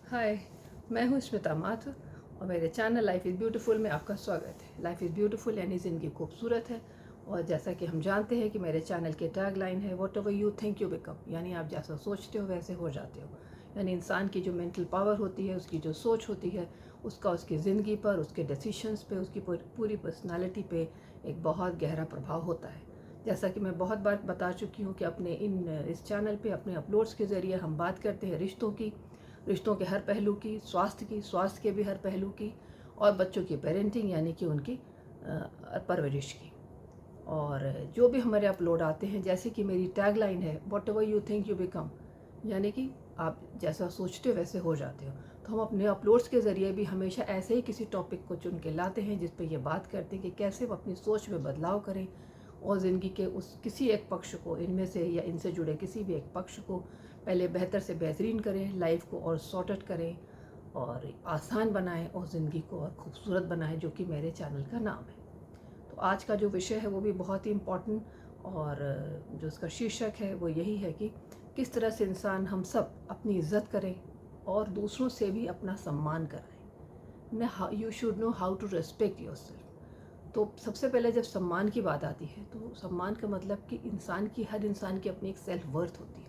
हाय, मैं हूँ स्मिता माथुर और मेरे चैनल लाइफ इज़ ब्यूटीफुल में आपका स्वागत है। लाइफ इज़ ब्यूटीफुल यानी ज़िंदगी खूबसूरत है। और जैसा कि हम जानते हैं कि मेरे चैनल की टैग लाइन है what ever you think you become, यानी आप जैसा सोचते हो वैसे हो जाते हो। यानी इंसान की जो मेंटल पावर होती है, उसकी जो सोच होती है, उसका उसकी ज़िंदगी पर, उसके डिसीशंस पे, उसकी पूरी पर्सनालिटी पे एक बहुत गहरा प्रभाव होता है। जैसा कि मैं बहुत बार बता चुकी हूँ कि अपने इस चैनल पे अपने अपलोड्स के ज़रिए हम बात करते हैं रिश्तों की, रिश्तों के हर पहलू की, स्वास्थ्य के भी हर पहलू की, और बच्चों की पेरेंटिंग यानी कि उनकी परवरिश की। और जो भी हमारे अपलोड आते हैं, जैसे कि मेरी टैगलाइन है what ever you think you become, यानी कि आप जैसा सोचते हो वैसे हो जाते हो। तो हम अपने अपलोड्स के ज़रिए भी हमेशा ऐसे ही किसी टॉपिक को चुन के लाते हैं जिस पे ये बात करते हैं कि कैसे वो अपनी सोच में बदलाव करें और ज़िंदगी के उस किसी एक पक्ष को, इनमें से या इनसे जुड़े किसी भी एक पक्ष को पहले बेहतर से बेहतरीन करें, लाइफ को और सॉर्टेड करें और आसान बनाएं और ज़िंदगी को और खूबसूरत बनाएं, जो कि मेरे चैनल का नाम है। तो आज का जो विषय है वो भी बहुत ही इम्पोर्टेंट, और जो उसका शीर्षक है वो यही है कि किस तरह से इंसान हम सब अपनी इज्जत करें और दूसरों से भी अपना सम्मान कराएं। न you should know how to respect yourself. तो सबसे पहले जब सम्मान की बात आती है तो सम्मान का मतलब कि हर इंसान की अपनी एक सेल्फ वर्थ होती है।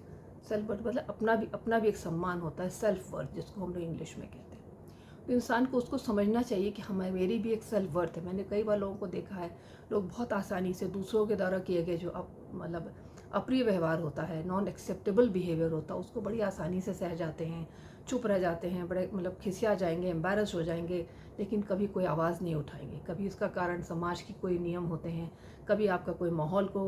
सेल्फ वर्थ मतलब अपना भी एक सम्मान होता है, सेल्फ वर्थ जिसको हम लोग इंग्लिश में कहते हैं। तो इंसान को उसको समझना चाहिए कि हमारी मेरी भी एक सेल्फ वर्थ है। मैंने कई बार लोगों को देखा है, लोग बहुत आसानी से दूसरों के द्वारा किए गए जो मतलब अप्रिय व्यवहार होता है, नॉन एक्सेप्टेबल बिहेवियर होता है, उसको बड़ी आसानी से सह जाते हैं, चुप रह जाते हैं, बड़े मतलब खिसिया जाएंगे, एम्बैरस हो जाएंगे, लेकिन कभी कोई आवाज़ नहीं उठाएंगे। कभी इसका कारण समाज की कोई नियम होते हैं, कभी आपका कोई माहौल को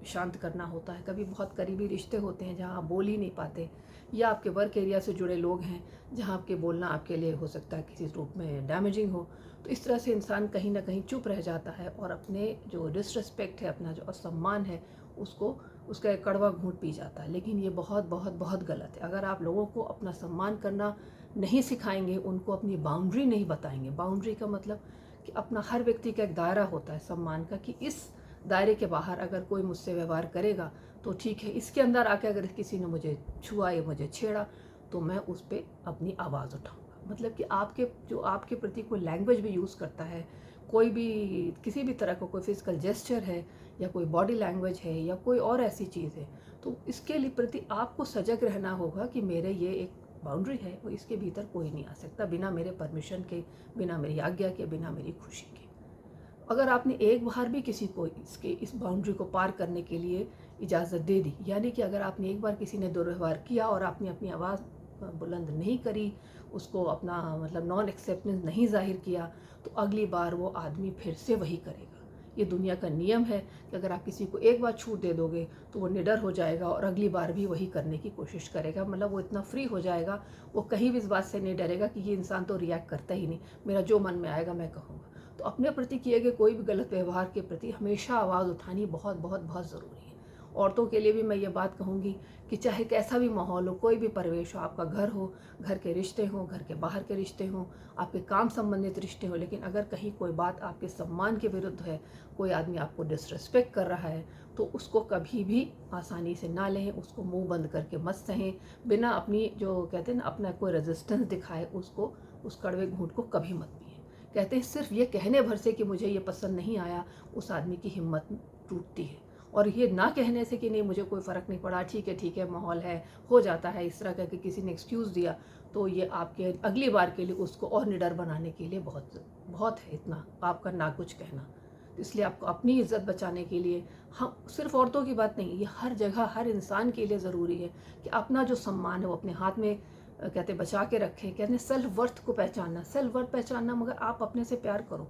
शांत करना होता है, कभी बहुत करीबी रिश्ते होते हैं जहाँ आप बोल ही नहीं पाते, या आपके वर्क एरिया से जुड़े लोग हैं जहाँ आपके बोलना आपके लिए हो सकता है किसी रूप में डैमेजिंग हो। तो इस तरह से इंसान कहीं ना कहीं चुप रह जाता है और अपने जो डिसरिस्पेक्ट है, अपना जो असम्मान है, उसको उसका एक कड़वा घूंट पी जाता है। लेकिन ये बहुत बहुत बहुत गलत है। अगर आप लोगों को अपना सम्मान करना नहीं सिखाएंगे, उनको अपनी बाउंड्री नहीं बताएंगे। बाउंड्री का मतलब कि अपना हर व्यक्ति का एक दायरा होता है सम्मान का, कि इस दायरे के बाहर अगर कोई मुझसे व्यवहार करेगा तो ठीक है, इसके अंदर आके अगर किसी ने मुझे छुआ या मुझे छेड़ा तो मैं उस पर अपनी आवाज़ उठाऊंगा। मतलब कि आपके प्रति कोई लैंग्वेज भी यूज़ करता है, कोई भी किसी भी तरह का कोई फिजिकल जेस्चर है या कोई बॉडी लैंग्वेज है या कोई और ऐसी चीज़ है, तो इसके लिए प्रति आपको सजग रहना होगा कि मेरे ये एक बाउंड्री है, वो इसके भीतर कोई नहीं आ सकता बिना मेरे परमिशन के, बिना मेरी आज्ञा के, बिना मेरी खुशी के। अगर आपने एक बार भी किसी को इस बाउंड्री को पार करने के लिए इजाज़त दे दी, यानी कि अगर आपने एक बार किसी ने दुर्व्यवहार किया और आपने अपनी आवाज़ बुलंद नहीं करी, उसको अपना मतलब नॉन एक्सेप्टेंस नहीं जाहिर किया, तो अगली बार वो आदमी फिर से वही करेगा। ये दुनिया का नियम है कि अगर आप किसी को एक बार छूट दे दोगे तो वो निडर हो जाएगा और अगली बार भी वही करने की कोशिश करेगा। मतलब वो इतना फ्री हो जाएगा, वो कहीं भी इस बात से नहीं डरेगा कि ये इंसान तो रिएक्ट करता ही नहीं, मेरा जो मन में आएगा मैं कहूँगा। तो अपने प्रति किए गए कोई भी गलत व्यवहार के प्रति हमेशा आवाज़ उठानी बहुत बहुत बहुत ज़रूरी है। औरतों के लिए भी मैं ये बात कहूँगी कि चाहे कैसा भी माहौल हो, कोई भी परिवेश हो, आपका घर हो, घर के रिश्ते हों, घर के बाहर के रिश्ते हों, आपके काम संबंधित रिश्ते हों, लेकिन अगर कहीं कोई बात आपके सम्मान के विरुद्ध है, कोई आदमी आपको डिसरिस्पेक्ट कर रहा है, तो उसको कभी भी आसानी से ना लें, उसको मुंह बंद करके मत सहें, बिना अपनी जो कहते हैं ना अपना कोई रेजिस्टेंस दिखाए, उसको उस कड़वे घूंट को कभी मत पिए। कहते हैं सिर्फ ये कहने भर से कि मुझे ये पसंद नहीं आया, उस आदमी की हिम्मत टूटती है। और ये ना कहने से कि नहीं मुझे कोई फ़र्क नहीं पड़ा, ठीक है माहौल है, हो जाता है, इस तरह करके किसी ने एक्सक्यूज़ दिया, तो ये आपके अगली बार के लिए उसको और निडर बनाने के लिए बहुत बहुत है इतना आपका ना कुछ कहना। तो इसलिए आपको अपनी इज्जत बचाने के लिए, हम सिर्फ औरतों की बात नहीं, ये हर जगह हर इंसान के लिए ज़रूरी है कि अपना जो सम्मान है वो अपने हाथ में कहते बचा के रखें। कहते हैं सेल्फ वर्थ को पहचानना, सेल्फ वर्थ पहचानना, मगर आप अपने से प्यार करो।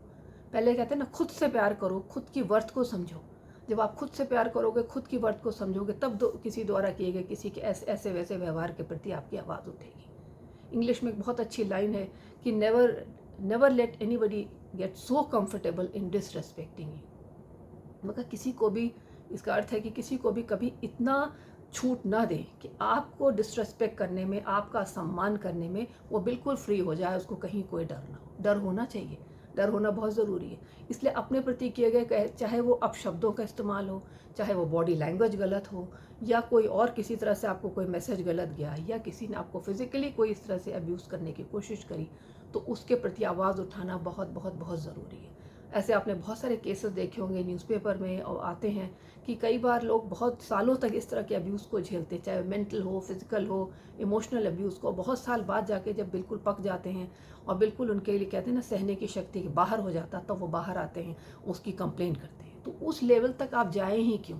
पहले कहते हैं ना खुद से प्यार करो, खुद की वर्थ को समझो। जब आप खुद से प्यार करोगे, खुद की वर्थ को समझोगे, तब किसी द्वारा किए गए किसी के ऐसे वैसे व्यवहार के प्रति आपकी आवाज़ उठेगी। इंग्लिश में एक बहुत अच्छी लाइन है कि never never let anybody get so comfortable in disrespecting you. मगर किसी को भी, इसका अर्थ है कि किसी को भी कभी इतना छूट ना दें कि आपको डिसरेस्पेक्ट करने में, आपका सम्मान करने में वो बिल्कुल फ्री हो जाए, उसको कहीं कोई डर ना हो। डर होना चाहिए, डर होना बहुत ज़रूरी है। इसलिए अपने प्रति किए गए, चाहे वो अपशब्दों का इस्तेमाल हो, चाहे वो बॉडी लैंग्वेज गलत हो, या कोई और किसी तरह से आपको कोई मैसेज गलत गया, या किसी ने आपको फिज़िकली कोई इस तरह से अब्यूज़ करने की कोशिश करी, तो उसके प्रति आवाज़ उठाना बहुत बहुत बहुत ज़रूरी है। ऐसे आपने बहुत सारे केसेस देखे होंगे न्यूज़पेपर में और आते हैं कि कई बार लोग बहुत सालों तक इस तरह के अब्यूज़ को झेलते, चाहे मेंटल हो, फिज़िकल हो, इमोशनल अब्यूज़ को, बहुत साल बाद जाके जब बिल्कुल पक जाते हैं और बिल्कुल उनके लिए कहते हैं ना सहने की शक्ति के बाहर हो जाता, तब वो बाहर आते हैं, उसकी कंप्लेंट करते हैं। तो उस लेवल तक आप जाएँ ही क्यों?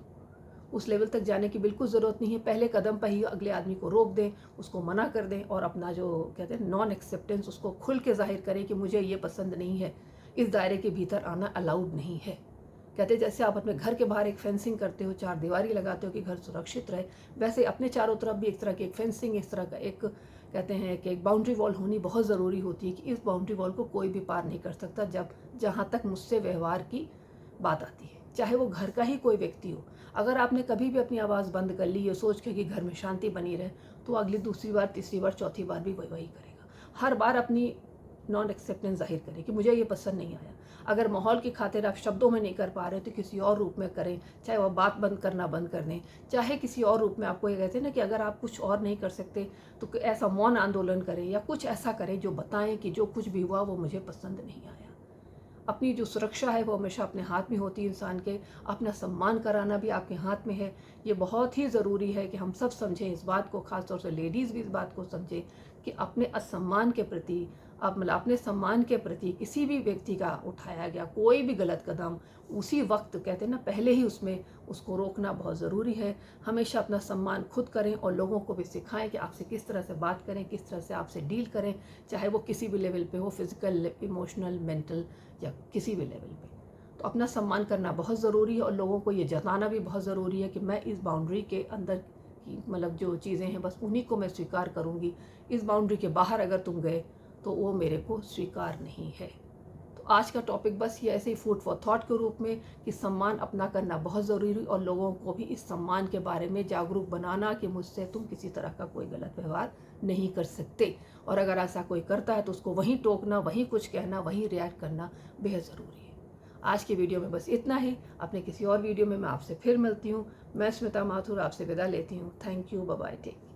उस लेवल तक जाने की बिल्कुल ज़रूरत नहीं है। पहले कदम पर ही अगले आदमी को रोक दें, उसको मना कर दें और अपना जो कहते हैं नॉन एक्सेप्टेंस उसको खुल के ज़ाहिर करें कि मुझे ये पसंद नहीं है, इस दायरे के भीतर आना अलाउड नहीं है। कहते हैं जैसे आप अपने घर के बाहर एक फेंसिंग करते हो, चार दीवारी लगाते हो कि घर सुरक्षित रहे, वैसे अपने चारों तरफ भी एक तरह की एक फेंसिंग, इस तरह का एक कहते हैं कि एक बाउंड्री वॉल होनी बहुत ज़रूरी होती है कि इस बाउंड्री वॉल को कोई भी पार नहीं कर सकता जब जहाँ तक मुझसे व्यवहार की बात आती है, चाहे वो घर का ही कोई व्यक्ति हो। अगर आपने कभी भी अपनी आवाज़ बंद कर ली ये सोच के कि घर में शांति बनी रहे, तो अगली दूसरी बार, तीसरी बार, चौथी बार भी वही करेगा। हर बार अपनी नॉन एक्सेप्टेंस ज़ाहिर करें कि मुझे ये पसंद नहीं आया। अगर माहौल की खातिर आप शब्दों में नहीं कर पा रहे तो किसी और रूप में करें, चाहे वह बात बंद करना बंद कर दें, चाहे किसी और रूप में। आपको ये कहते हैं ना कि अगर आप कुछ और नहीं कर सकते तो ऐसा मौन आंदोलन करें या कुछ ऐसा करें जो बताएं कि जो कुछ भी हुआ वो मुझे पसंद नहीं आया। अपनी जो सुरक्षा है वो हमेशा अपने हाथ में होती है इंसान के, अपना सम्मान कराना भी आपके हाथ में है। ये बहुत ही ज़रूरी है कि हम सब समझें इस बात को, ख़ासतौर से लेडीज़ भी इस बात को समझें कि अपने असम्मान के प्रति, अब मतलब अपने सम्मान के प्रति किसी भी व्यक्ति का उठाया गया कोई भी गलत कदम उसी वक्त कहते हैं ना पहले ही उसमें उसको रोकना बहुत ज़रूरी है। हमेशा अपना सम्मान खुद करें और लोगों को भी सिखाएं कि आपसे किस तरह से बात करें, किस तरह से आपसे डील करें, चाहे वो किसी भी लेवल पे हो, फिज़िकल, इमोशनल, मेंटल या किसी भी लेवल पे। तो अपना सम्मान करना बहुत ज़रूरी है और लोगों को ये जताना भी बहुत ज़रूरी है कि मैं इस बाउंड्री के अंदर की मतलब जो चीज़ें हैं बस उन्हीं को मैं स्वीकार करूँगी, इस बाउंड्री के बाहर अगर तुम गए तो वो मेरे को स्वीकार नहीं है। तो आज का टॉपिक बस ये ऐसे ही फूड फॉर थॉट के रूप में कि सम्मान अपना करना बहुत ज़रूरी और लोगों को भी इस सम्मान के बारे में जागरूक बनाना कि मुझसे तुम किसी तरह का कोई गलत व्यवहार नहीं कर सकते, और अगर ऐसा कोई करता है तो उसको वहीं टोकना, वहीं कुछ कहना, वहीं रिएक्ट करना बेहद ज़रूरी है। आज की वीडियो में बस इतना ही। अपने किसी और वीडियो में मैं आपसे फिर मिलती हूँ। मैं स्मिता माथुर आपसे विदा लेती हूँ। Thank you, bye bye, take care.